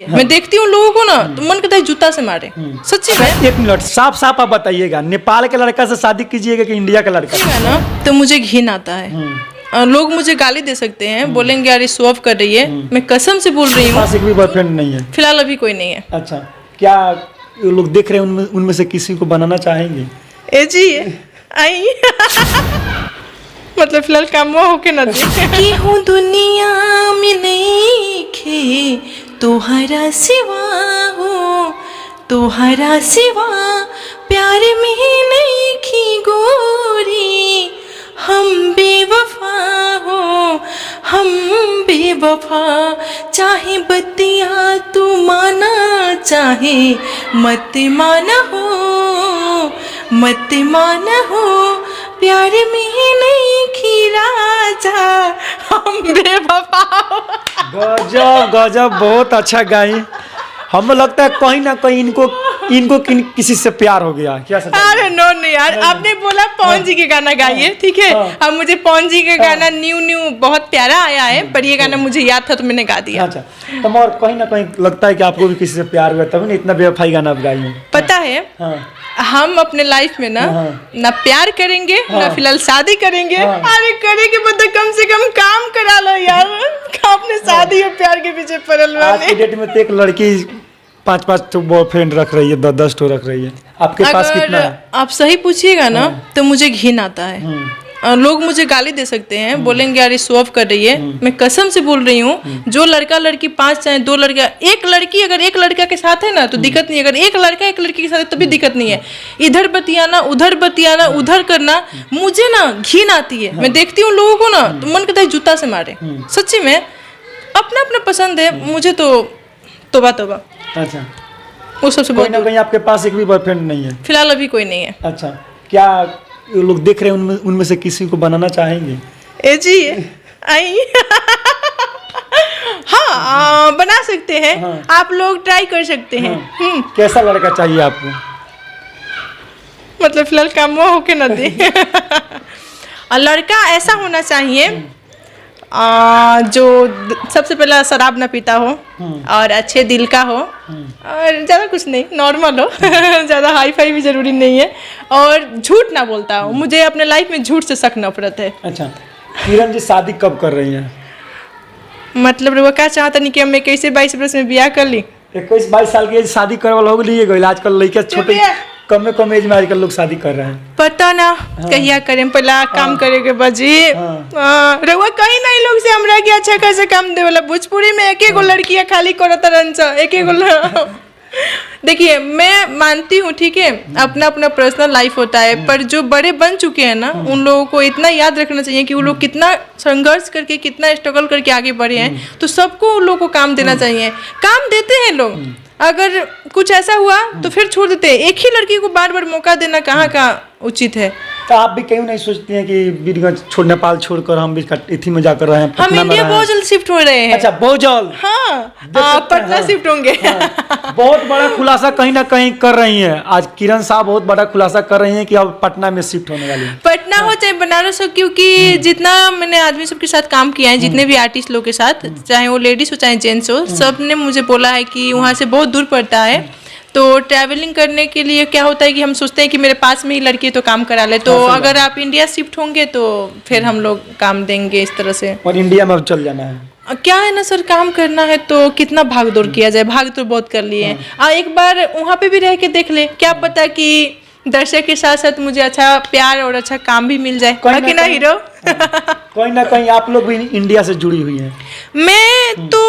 मैं देखती हूँ लोगों को ना तो मन करता है जूता से मारे। सच्ची में। एक मिनट, साफ साफ आप बताइएगा, नेपाल के लड़का से शादी कीजिएगा कि इंडिया का लड़का? है ना, तो मुझे घिन आता है। लोग मुझे गाली दे सकते हैं, बोलेंगे यार ये शो ऑफ कर रही है। मैं कसम से बोल रही हूँ, पास एक भी बॉयफ्रेंड नहीं है फिलहाल अभी कोई नहीं है। अच्छा, क्या लोग देख रहे हैं उनमें से किसी को बनाना चाहेंगे? ए जी आई मतलब फिलहाल काम होके ना कि हूँ दुनिया में नहीं खे तोहरा सिवा हो, तोहरा सिवा प्यार में नहीं खी गोरी, हम बेवफा हो, हम बेवफा, चाहे बतिया तू माना चाहे मत माना हो, मत माना हो, प्यार में नहीं खी राजा, हम बेवफा हो। गजब गजब, बहुत अच्छा गाई। हमें लगता है कहीं ना कहीं इनको किसी से प्यार हो गया क्या? अरे नो नहीं यार, आपने बोला पवन जी के गाना गाइए, ठीक है। अब मुझे पवन जी का गाना न्यू बहुत प्यारा आया है, पर ये गाना मुझे याद था तो मैंने गा दिया। अच्छा, तो और कहीं ना कहीं लगता है कि आपको भी किसी से प्यार हुआ, तभी ना इतना बेवफाई गाना आप गाई हैं। पता है हम अपने लाइफ में ना प्यार करेंगे ना फिलहाल शादी करेंगे। अरे करेंगे मतलब कम से कम काम करा लो यार, आपने शादी और प्यार के पीछे पड़ल वाले। आज की डेट में तो एक लड़की 5-5 तो बॉयफ्रेंड रख रही है, 10-10 तो रख रही है। आपके पास कितना है? आप सही पूछिएगा ना तो मुझे घिन आता है। लोग मुझे गाली दे सकते हैं, बोलेंगे यार ये शो ऑफ कर रही है। मैं कसम से बोल रही हूँ, जो लड़का लड़की 5 चाहे 2 लड़का, एक लड़की अगर एक लड़का के साथ है ना तो दिक्कत नहीं है, अगर एक लड़का एक लड़की के साथ है तो भी दिक्कत नहीं है। इधर बतियाना उधर करना मुझे ना घिन आती है। मैं देखती हूँ लोगों को ना तो मन करता है जूता से मारे। सच्ची में, अपना अपना पसंद है, मुझे तो तोबा तोबा। अच्छा, वो सबसे कोई ना कहीं आपके पास एक भी बॉयफ्रेंड नहीं है? फिलहाल अभी कोई नहीं है। अच्छा, क्या लोग देख रहे हैं उनमें से किसी को बनाना चाहेंगे? ए जी आई हाँ बना सकते हैं। आप लोग ट्राई कर सकते हैं। कैसा लड़का चाहिए आपको? मतलब फिलहाल काम होके ना दे और लड़का ऐसा होना चाहिए जो सबसे पहला शराब ना पीता हो और अच्छे दिल का हो, और ज़्यादा कुछ नहीं, नॉर्मल हो ज़्यादा हाई फाई भी ज़रूरी नहीं है, और झूठ ना बोलता हो। मुझे अपने लाइफ में झूठ से सख्त नफरत है। अच्छा, किरण जी शादी कब कर रही हैं? मतलब वो क्या चाहता नहीं कि हम 21-22 वर्ष में ब्याह कर ली? 21-22 साल की शादी करे वाला हो गई। आजकल लड़के छोटे कम एज में आजकल लोग शादी कर रहे हैं। पता ना कहिया करें, पहला काम करे के बजी रहुआ कहीं नहीं लोग से हमरा के अच्छा खासा काम देवला। भोजपुरी में एक एक लड़कियां खाली करत रहन, एक एक देखिए मैं मानती हूँ, ठीक है, अपना अपना पर्सनल लाइफ होता है, पर जो बड़े बन चुके हैं ना उन लोगों को इतना याद रखना चाहिए कि वो लोग कितना संघर्ष करके, कितना स्ट्रगल करके आगे बढ़े हैं, तो सबको उन लोगों को काम देना चाहिए। काम देते हैं लोग, अगर कुछ ऐसा हुआ तो फिर छोड़ देते हैं। एक ही लड़की को बार बार मौका देना कहाँ उचित है? तो आप भी क्यों नहीं सोचती हैं कि बीरगंज छोड़, नेपाल छोड़कर हम भी इथी में जाकर रहे हैं? हम इंडिया बहुत जल्द शिफ्ट हो रहे हैं। अच्छा, बहुत जल्द? हाँ, पटना शिफ्ट होंगे। बहुत बड़ा खुलासा कहीं ना कहीं कर रही हैं आज किरण साहब, बहुत बड़ा खुलासा कर रही हैं कि अब पटना में शिफ्ट होने वाली है। पटना हो चाहे बनारस हो, क्योंकि जितना मैंने आदमी सबके साथ काम किया है, जितने भी आर्टिस्ट लोग के साथ, चाहे वो लेडीज हो चाहे जेंट्स हो, सब ने मुझे बोला है कि वहाँ से बहुत दूर पड़ता है। तो ट्रैवलिंग करने के लिए क्या होता है कि हम सोचते हैं कि मेरे पास में ही लड़की तो काम करा ले, तो अगर आप इंडिया शिफ्ट होंगे तो फिर हम लोग काम देंगे इस तरह से। और इंडिया में अब चल जाना है? क्या है ना सर, काम करना है तो कितना भाग दौड़ किया जाए, भाग तो बहुत कर लिए हैं। एक बार वहाँ पे भी रह के देख ले, क्या पता कि दर्शक के साथ साथ मुझे अच्छा प्यार और अच्छा काम भी मिल जाए, कि ना हीरो? कहीं ना कहीं आप लोग भी इंडिया से जुड़ी हुई हैं। मैं तो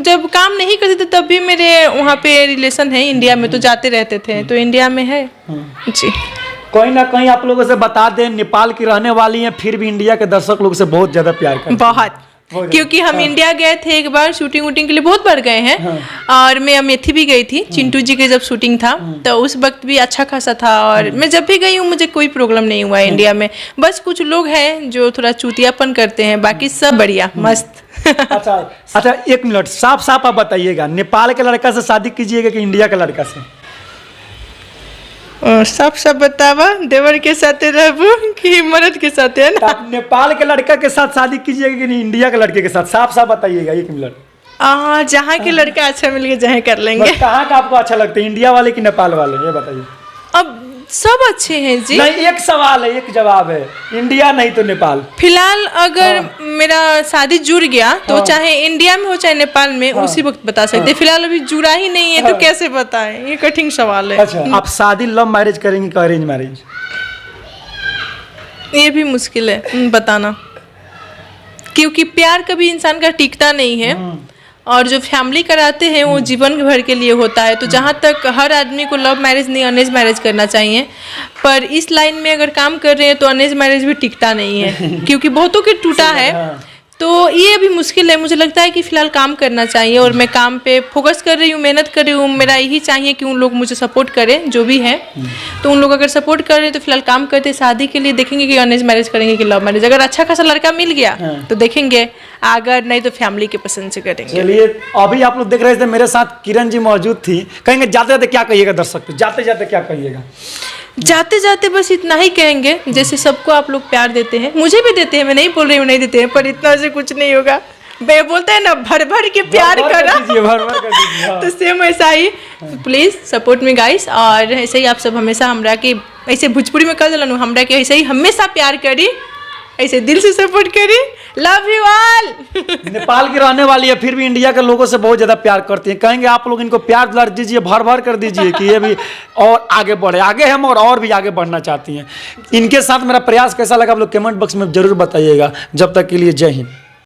जब काम नहीं करती थी तब भी मेरे वहाँ पे रिलेशन है इंडिया में, तो जाते रहते थे, तो इंडिया में है जी। कहीं ना कहीं आप लोगों से बता दें, नेपाल की रहने वाली हैं, फिर भी इंडिया के दर्शक लोग से बहुत ज्यादा प्यार करते हैं। बहुत, क्योंकि हम इंडिया गए थे एक बार शूटिंग वूटिंग के लिए, बहुत बार गए हैं। और मैं अमेठी भी गई थी, चिंटू जी के जब शूटिंग था तो उस वक्त भी अच्छा खासा था। और मैं जब भी गई हूँ मुझे कोई प्रॉब्लम नहीं हुआ इंडिया में। बस कुछ लोग हैं जो थोड़ा चूतियापन करते हैं, बाकी सब बढ़िया मस्त। अच्छा, एक मिनट, साफ साफ आप बताइएगा, नेपाल के लड़का से शादी कीजिएगा कि इंडिया के लड़का से? सब बतावा, देवर के साथ रहबू कि मर्द के साथ, है ना? नेपाल के लड़का के साथ शादी कीजिएगा कि नहीं इंडिया के लड़के के साथ? साफ साफ बताइएगा, एक मिनट। जहाँ के लड़का अच्छा मिल गया जहाँ कर लेंगे। बस कहाँ का आपको अच्छा लगता है, इंडिया वाले कि नेपाल वाले, ये बताइए। अब सब अच्छे हैं जी। नहीं, एक सवाल है, एक जवाब है, इंडिया नहीं तो नेपाल। फिलहाल अगर मेरा शादी जुड़ गया तो चाहे इंडिया में हो चाहे नेपाल में, उसी वक्त बता सकते। फिलहाल अभी जुड़ा ही नहीं है तो कैसे बताएं, ये कठिन सवाल है। अच्छा, आप शादी लव मैरिज करेंगे कि अरेंज मैरिज? ये भी मुश्किल है बताना, क्योंकि प्यार कभी इंसान का टिकता नहीं है, और जो फैमिली कराते हैं वो जीवन भर के लिए होता है। तो जहाँ तक हर आदमी को लव मैरिज नहीं अरेंज मैरिज करना चाहिए, पर इस लाइन में अगर काम कर रहे हैं तो अरेंज मैरिज भी टिकता नहीं है, क्योंकि बहुतों के टूटा है। तो ये भी मुश्किल है। मुझे लगता है कि फिलहाल काम करना चाहिए, और मैं काम पे फोकस कर रही हूँ, मेहनत कर रही हूँ। मेरा यही चाहिए कि उन लोग मुझे सपोर्ट करें, जो भी है। तो उन लोग अगर सपोर्ट कर रहे हैं तो फिलहाल काम करते, शादी के लिए देखेंगे कि अरेंज मैरिज करेंगे कि लव मैरिज। अगर अच्छा खासा लड़का मिल गया तो देखेंगे, अगर नहीं तो फैमिली के पसंद से करेंगे। चलिए, अभी आप लोग देख रहे थे मेरे साथ किरण जी मौजूद थी। कहेंगे जाते जाते क्या कहिएगा दर्शक को, जाते जाते क्या कहिएगा? जाते जाते बस इतना ही कहेंगे, जैसे सबको आप लोग प्यार देते हैं, मुझे भी देते हैं, मैं नहीं बोल रही हूँ नहीं देते हैं, पर इतना से कुछ नहीं होगा। वे बोलते हैं ना, भर भर के प्यार करा, तो सेम ऐसा ही। प्लीज सपोर्ट मी गाइस, और ऐसे ही आप सब हमेशा हमरा के ऐसे भोजपुरी में कह दिलन, हमरा के ऐसे ही हमेशा प्यार करी, ऐसे दिल से सपोर्ट करी। Love you all. नेपाल की रहने वाली है, फिर भी इंडिया के लोगों से बहुत ज्यादा प्यार करती हैं। कहेंगे आप लोग इनको प्यार दुलार दीजिए, भर भर कर दीजिए कि ये भी और आगे बढ़े। आगे हम और भी आगे बढ़ना चाहती हैं। इनके साथ मेरा प्रयास कैसा लगा आप लोग कमेंट बॉक्स में जरूर बताइएगा। जब तक के लिए जय हिंद।